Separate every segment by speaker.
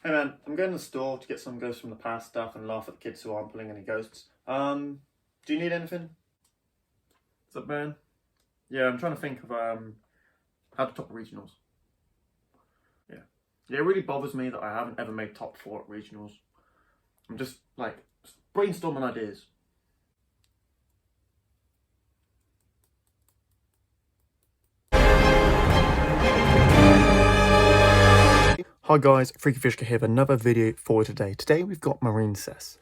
Speaker 1: Hey man, I'm going to the store to get some Ghosts from the Past stuff and laugh at the kids who aren't pulling any ghosts. Do you need anything? What's up, man? Yeah, I'm trying to think of how to top regionals. Yeah, it really bothers me that I haven't ever made top 4 at regionals. I'm just like brainstorming ideas. Hi guys, Freaky Fishka here with another video for today. Today we've got Marincess.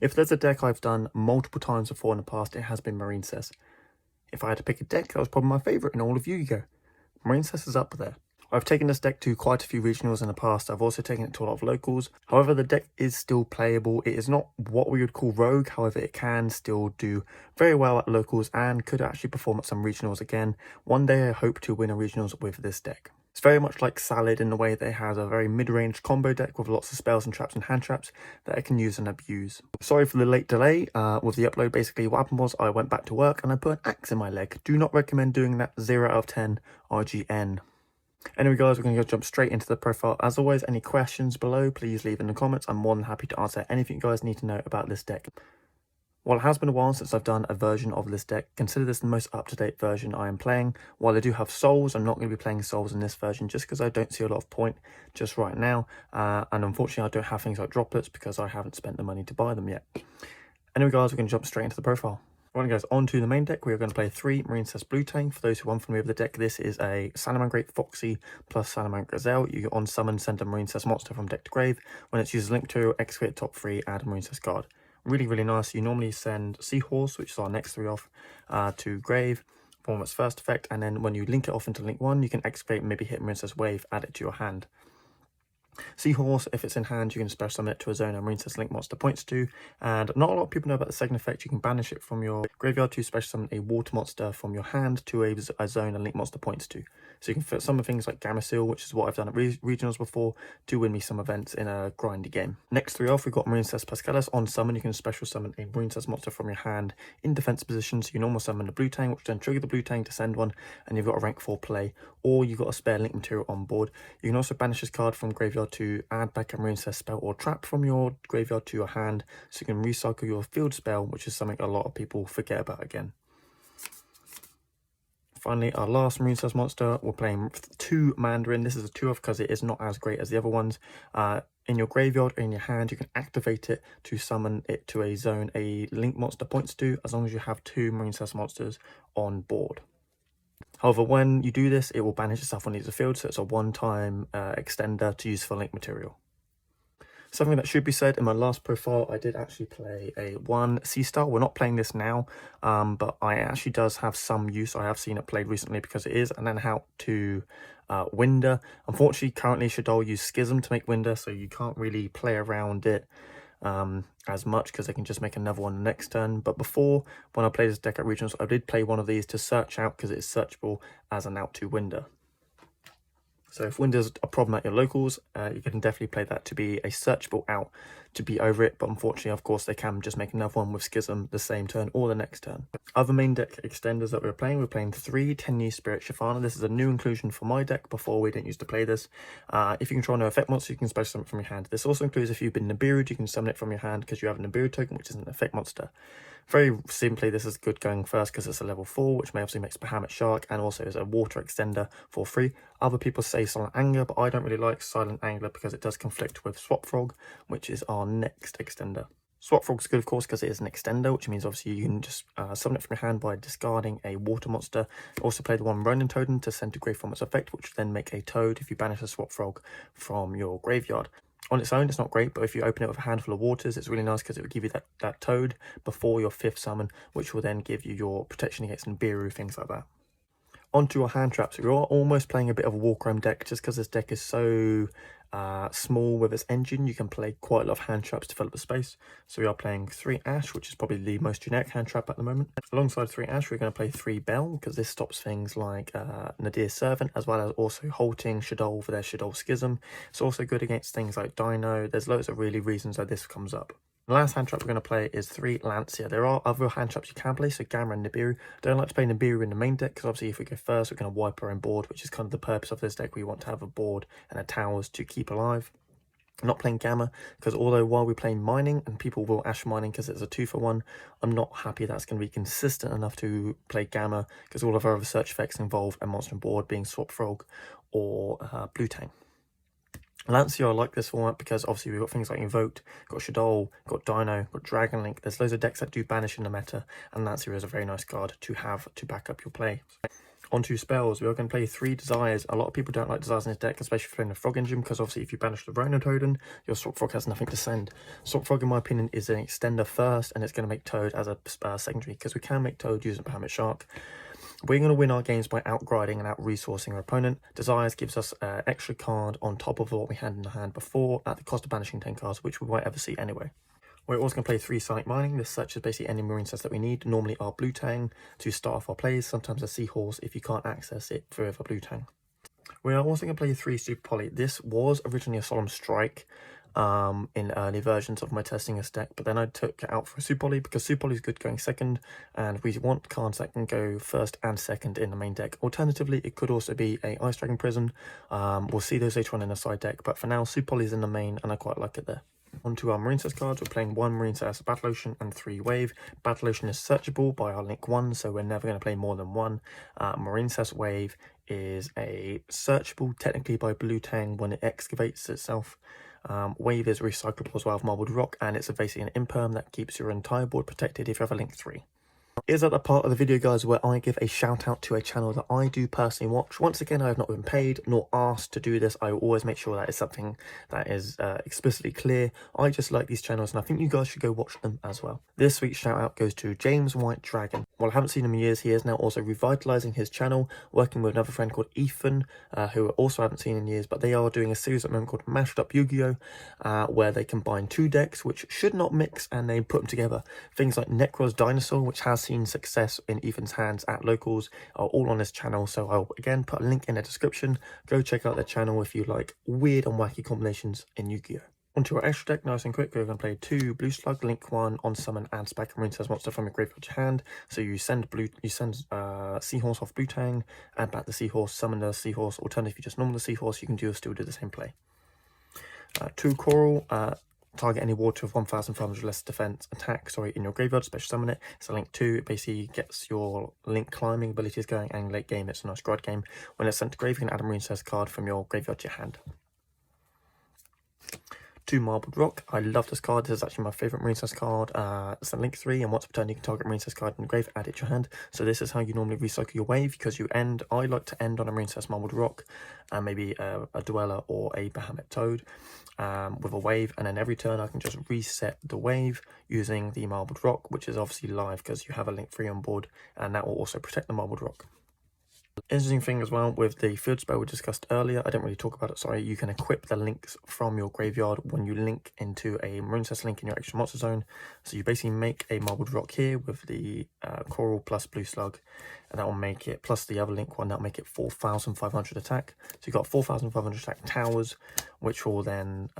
Speaker 1: If there's a deck I've done multiple times before in the past, it has been Marincess. If I had to pick a deck, that was probably my favourite in all of Yu-Gi-Oh! Marincess is up there. I've taken this deck to quite a few regionals in the past. I've also taken it to a lot of locals. However, the deck is still playable. It is not what we would call rogue. However, it can still do very well at locals and could actually perform at some regionals again. One day I hope to win a regionals with this deck. It's very much like Salad in the way that it has a very mid-range combo deck with lots of spells and traps and hand traps that it can use and abuse. Sorry for the late delay with the upload. Basically what happened was I went back to work and I put an axe in my leg. Do not recommend doing that. 0 out of 10 RGN. Anyway guys, we're going to jump straight into the profile. As always, any questions below, please leave in the comments. I'm more than happy to answer anything you guys need to know about this deck. While it has been a while since I've done a version of this deck, consider this the most up-to-date version I am playing. While I do have souls, I'm not going to be playing souls in this version just because I don't see a lot of point just right now. And unfortunately, I don't have things like droplets because I haven't spent the money to buy them yet. Anyway guys, we're going to jump straight into the profile. Right guys, on to the main deck. We are going to play 3 Marincess Blue Tang. For those who aren't familiar with the deck, this is a Salamangreat Foxy plus Salamangreat Gazelle. You on summon, send a Marincess monster from deck to grave. When it's used link material, execute top 3, add a Marincess card. Really, really nice. You normally send Seahorse, which is our next 3 off, to grave, form its first effect, and then when you link it off into link 1, you can excavate, maybe hit Marincess Wave, add it to your hand. Seahorse, if it's in hand, you can special summon it to a zone and Marincess link monster points to. And not a lot of people know about the second effect. You can banish it from your graveyard to special summon a water monster from your hand to a zone and link monster points to. So you can fit summon things like Gamma which is what I've done at regionals before, to win me some events in a grindy game. Next 3 off, we've got Marincess Pascalis. On summon, you can special summon a Marincess monster from your hand in defense position. So you normal summon a Blue Tang, which then trigger the Blue Tang to send one, and you've got a rank 4 play, or you've got a spare link material on board. You can also banish this card from graveyard to add back a Marincess spell or trap from your graveyard to your hand, so you can recycle your field spell, which is something a lot of people forget about again. Finally, our last Marincess monster, we're playing 2 Mandarin. This is a 2-off because it is not as great as the other ones. In your graveyard or in your hand, you can activate it to summon it to a zone a link monster points to, as long as you have 2 Marincess monsters on board. However, when you do this, it will banish itself when it leaves the field, so it's a one-time extender to use for link material. Something that should be said, in my last profile, I did actually play a 1 C-Star. We're not playing this now, but I actually does have some use. I have seen it played recently because it is, and then how to Winder. Unfortunately, currently Shoutout use Schism to make Winder, so you can't really play around it as much because they can just make another one the next turn. But before, when I played this deck at regionals, I did play one of these to search out because it's searchable as an out to Winder. So if Winder's a problem at your locals, you can definitely play that to be a searchable out to be over it. But unfortunately, of course, they can just make another one with Schism the same turn or the next turn. Other main deck extenders that we're playing 3 Tenyi Spirit Shafana. This is a new inclusion for my deck. Before, we didn't used to play this. If you control no effect monster, you can special summon it from your hand. This also includes if you've been Nibiru'd, you can summon it from your hand because you have a Nibiru token, which is an effect monster. Very simply, this is good going first because it's a level 4, which may obviously makes Bahamut Shark, and also is a water extender for free. Other people say Silent Angler, but I don't really like Silent Angler because it does conflict with Swap Frog, which is our next extender. Swap Frog's good, of course, because it is an extender, which means obviously you can just summon it from your hand by discarding a water monster. Also play the 1 Ronin Totem to send to grave from its effect, which will then make a toad if you banish a Swap Frog from your graveyard. On its own, it's not great, but if you open it with a handful of waters, it's really nice because it will give you that toad before your 5th summon, which will then give you your protection against Nibiru, things like that. Onto our hand traps. We are almost playing a bit of a Warchrome deck just because this deck is so small with its engine. You can play quite a lot of hand traps to fill up the space. So we are playing 3 Ash, which is probably the most generic hand trap at the moment. Alongside 3 Ash, we're going to play 3 Bell because this stops things like Nadir's Servant, as well as also halting Shoutout for their Shoutout Schism. It's also good against things like Dino. There's loads of really reasons why this comes up. The last hand trap we're going to play is 3 Lancia. There are other hand traps you can play, so Gamma and Nibiru. Don't like to play Nibiru in the main deck, because obviously if we go first, we're going to wipe our own board, which is kind of the purpose of this deck. We want to have a board and a towers to keep alive. I'm not playing Gamma because although while we're playing Mining and people will Ash Mining because it's a 2-for-1, I'm not happy that's going to be consistent enough to play Gamma because all of our other search effects involve a monster on board being Swap Frog or Blue Tang. Lancia, I like this format because obviously we've got things like Invoked, got Shoutout, got Dino, got Dragon Link. There's loads of decks that do banish in the meta, and Lancia is a very nice card to have to back up your play. Onto spells, we are going to play 3 Desires. A lot of people don't like Desires in this deck, especially if you're playing the Frog engine, because obviously if you banish the Rhino Toad, your Swap Frog has nothing to send. Swap Frog, in my opinion, is an extender first, and it's going to make Toad as a secondary, because we can make Toad using Bahamut Shark. We're going to win our games by out-griding and out-resourcing our opponent. Desires gives us an extra card on top of what we had in the hand before, at the cost of banishing 10 cards, which we won't ever see anyway. We're also going to play 3 Sonic Mining. This searches basically any Marincess that we need. Normally our Blue Tang to start off our plays, sometimes a Seahorse if you can't access it through a Blue Tang. We are also going to play 3 Super Poly. This was originally a Solemn Strike in early versions of my testing this deck, but then I took it out for a Super Poly because Super Poly is good going second, and we want cards that can go first and second in the main deck. Alternatively, it could also be a Ice Dragon Prison. We'll see those later on in the side deck, but for now, Super Poly is in the main, and I quite like it there. Onto our Marincess cards, we're playing 1 Marincess Battle Ocean and 3 Wave. Battle Ocean is searchable by our link 1, so we're never going to play more than 1. Marincess Wave is a searchable technically by Blue Tang when it excavates itself. Wave is recyclable as well with Marbled Rock, and it's basically an imperm that keeps your entire board protected if you have a link 3. Is at the part of the video, guys, where I give a shout out to a channel that I do personally watch. Once again, I have not been paid nor asked to do this. I will always make sure that it's something that is explicitly clear. I just like these channels, and I think you guys should go watch them as well. This week's shout out goes to James White Dragon. While I haven't seen him in years, he is now also revitalizing his channel, working with another friend called Ethan, who I also haven't seen in years, but they are doing a series at the moment called Mashed Up Yu-Gi-Oh, where they combine 2 decks which should not mix, and they put them together. Things like Necros Dinosaur, which has seen success in Ethan's hands at locals, are all on this channel, so I'll again put a link in the description. Go check out their channel if you like weird and wacky combinations in Yu-Gi-Oh. Onto our extra deck, nice and quick. We're going to play 2 Blue Slug, link 1 on summon, and spec a Marincess monster from your graveyard to your hand. So you send Seahorse off Blue Tang, add back the Seahorse, summon the Seahorse. Alternatively, if you just normal the Seahorse, you can still do the same play. 2 Coral, target any water of 1,500 less defense attack, in your graveyard, special summon it. It's a link 2, it basically gets your link climbing abilities going, and late game it's a nice grad game. When it's sent to grave, you can add a Marincess card from your graveyard to your hand. 2 Marbled Rock. I love this card. This is actually my favourite Marincess card. It's a link 3, and once per turn you can target Marincess card in the grave, add it to your hand. So this is how you normally recycle your wave, because you end, I like to end on a Marincess Marbled Rock, and maybe a Dweller or a Bahamut Toad with a wave, and then every turn I can just reset the wave using the Marbled Rock, which is obviously live because you have a link 3 on board, and that will also protect the Marbled Rock. Interesting thing as well with the field spell we discussed earlier, I didn't really talk about it, sorry, you can equip the links from your graveyard when you link into a Marincess link in your extra monster zone. So you basically make a Marbled Rock here with the Coral plus Blue Slug, and that will make it, plus the other link one, that will make it 4,500 attack. So you've got 4,500 attack towers, which will then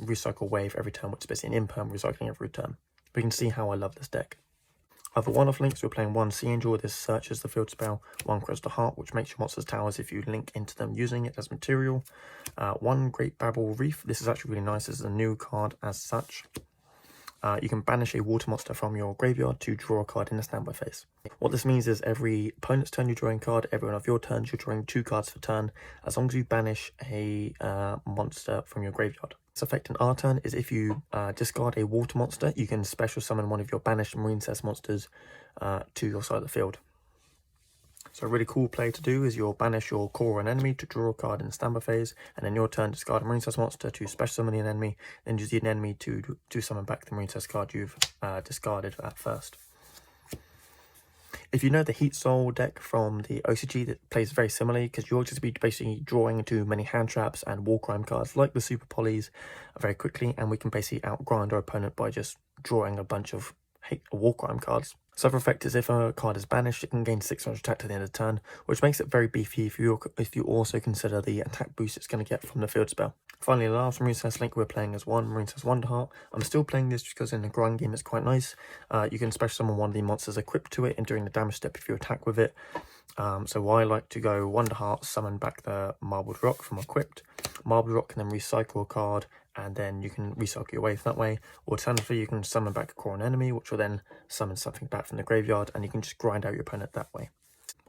Speaker 1: recycle wave every turn, which is basically an imperm recycling every turn. But you can see how I love this deck. Other one-off links, we're playing 1 Sea Angel. This searches the field spell. 1 Crystal Heart, which makes your monsters towers if you link into them using it as material. 1 Great Babel Reef. This is actually really nice. This is a new card as such. You can banish a water monster from your graveyard to draw a card in the standby phase. What this means is every opponent's turn you're drawing a card, every one of your turns you're drawing 2 cards per turn, as long as you banish a monster from your graveyard. This effect in our turn is if you discard a water monster, you can special summon one of your banished Marincess monsters to your side of the field. So a really cool play to do is you'll banish your core or an enemy to draw a card in the standby phase, and in your turn discard a Marincess monster to special summon an enemy, then use the enemy to summon back the Marincess card you've discarded at first. If you know the Heat Soul deck from the OCG, that plays very similarly, because you'll just be basically drawing into many hand traps and war crime cards like the Super Polys very quickly, and we can basically outgrind our opponent by just drawing a bunch of war crime cards. So other effect is if a card is banished, it can gain 600 attack to the end of the turn, which makes it very beefy if you also consider the attack boost it's going to get from the field spell. Finally, the last Marincess link we're playing is 1 Marincess Wonderheart. I'm still playing this because in the grind game it's quite nice. You can special summon one of the monsters equipped to it, and during the damage step if you attack with it, So I like to go Wonder Heart, summon back the Marbled Rock from equipped. Marbled Rock can then recycle a card, and then you can recycle your wave that way. Alternatively, you can summon back a core enemy, which will then summon something back from the graveyard, and you can just grind out your opponent that way.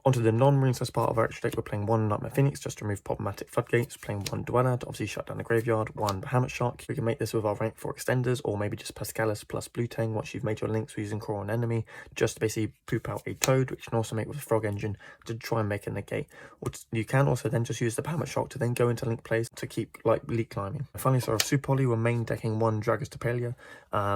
Speaker 1: Onto the non-Marincess part of our extra deck, we're playing one Nightmare Phoenix just to remove problematic floodgates, playing one Dweller to obviously shut down the graveyard, one Behemoth Shark. We can make this with our rank 4 extenders, or maybe just Pascalis plus Blue Tang once you've made your links for using core on enemy, just to basically poop out a Toad, which you can also make with a Frog Engine to try and make a negate. Or you can also then just use the Behemoth Shark to then go into link plays to keep like leak climbing. Finally, so Super Poly, we're main decking one Dragus Tapalia.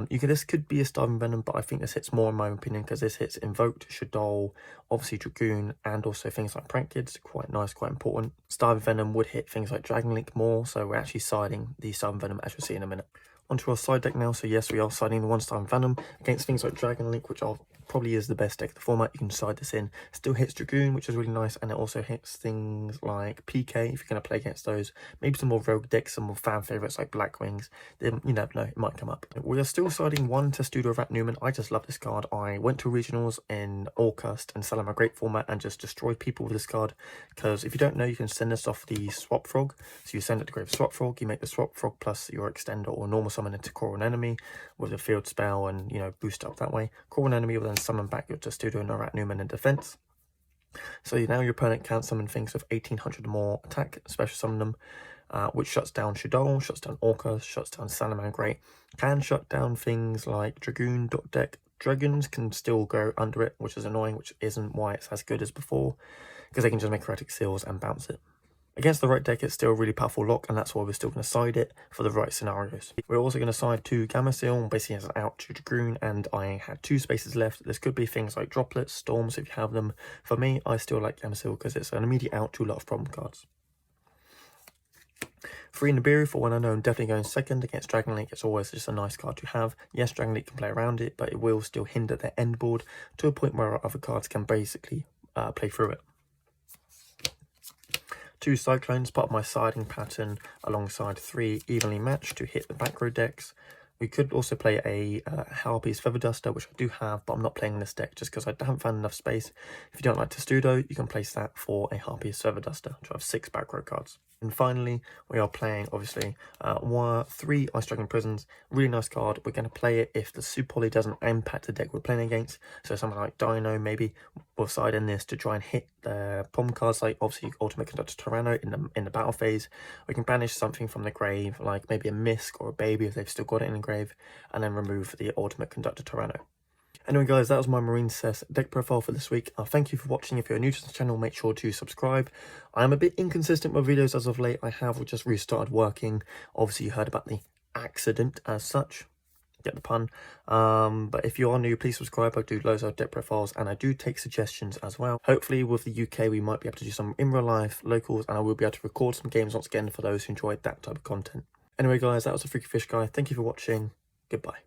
Speaker 1: This could be a Starving Venom, but I think this hits more in my opinion because this hits Invoked, Shoutout, obviously Dragoon, and also things like Prank Kids. Quite nice, quite important. Starving Venom would hit things like Dragon Link more, so we're actually siding the Starving Venom as you'll see in a minute. Onto our side deck now, so yes, we are siding the one Starving Venom against things like Dragon Link, which probably is the best deck of the format. You can side this in. Still hits Dragoon, which is really nice, and it also hits things like PK if you're going to play against those. Maybe some more rogue decks, some more fan favourites like Black Wings. Then you never know, it might come up. We are still siding one Testudo Erat Numen. I just love this card. I went to regionals in Orcust and Salamar Great format and just destroyed people with this card, because if you don't know, you can send this off the Swap Frog. So you send it to Grave Swap Frog, you make the Swap Frog plus your extender or normal summon into core an enemy with a field spell and boost up that way. Core an enemy will then summon back your Testudo Erat Numen in defense. So now your opponent can summon things with 1800 or more attack, special summon them, which shuts down Shoutout, shuts down Orca, shuts down Salamar Great, can shut down things like Dragoon deck. Dragons can still go under it, which is annoying, which isn't why it's as good as before, because they can just make Heretic Seals and bounce it. Against the right deck, it's still a really powerful lock, and that's why we're still going to side it for the right scenarios. We're also going to side 2 Gamma Seal, basically as an out to Dragoon, and I had 2 spaces left. This could be things like Droplets, Storms if you have them. For me, I still like Gamma Seal because it's an immediate out to a lot of problem cards. 3 Nibiru, for when I know I'm definitely going second against Dragon Link. It's always just a nice card to have. Yes, Dragon Link can play around it, but it will still hinder their end board to a point where our other cards can basically play through it. 2 Cyclones, part of my siding pattern alongside 3 evenly matched to hit the back row decks. We could also play a Harpy's Feather Duster, which I do have, but I'm not playing this deck just because I haven't found enough space. If you don't like Testudo, you can place that for a Harpy's Feather Duster, which I have 6 back row cards. And finally, we are playing, obviously, 3 Ice Dragon Prisons. Really nice card. We're going to play it if the Super Poly doesn't impact the deck we're playing against. So something like Dino, maybe, we'll side in this to try and hit the problem cards, like obviously Ultimate Conductor Tyranno in the battle phase. We can banish something from the grave, like maybe a Misk or a Baby if they've still got it in the grave, and then remove the Ultimate Conductor Tyranno. Anyway guys, that was my Marincess deck profile for this week. Thank you for watching. If you're new to the channel, make sure to subscribe. I'm a bit inconsistent with videos as of late. I have just restarted working. Obviously you heard about the Axe-ident as such. Get the pun. But if you are new, please subscribe. I do loads of deck profiles and I do take suggestions as well. Hopefully with the UK we might be able to do some in real life locals, and I will be able to record some games once again for those who enjoy that type of content. Anyway guys, that was the Freaky Fish Guy. Thank you for watching. Goodbye.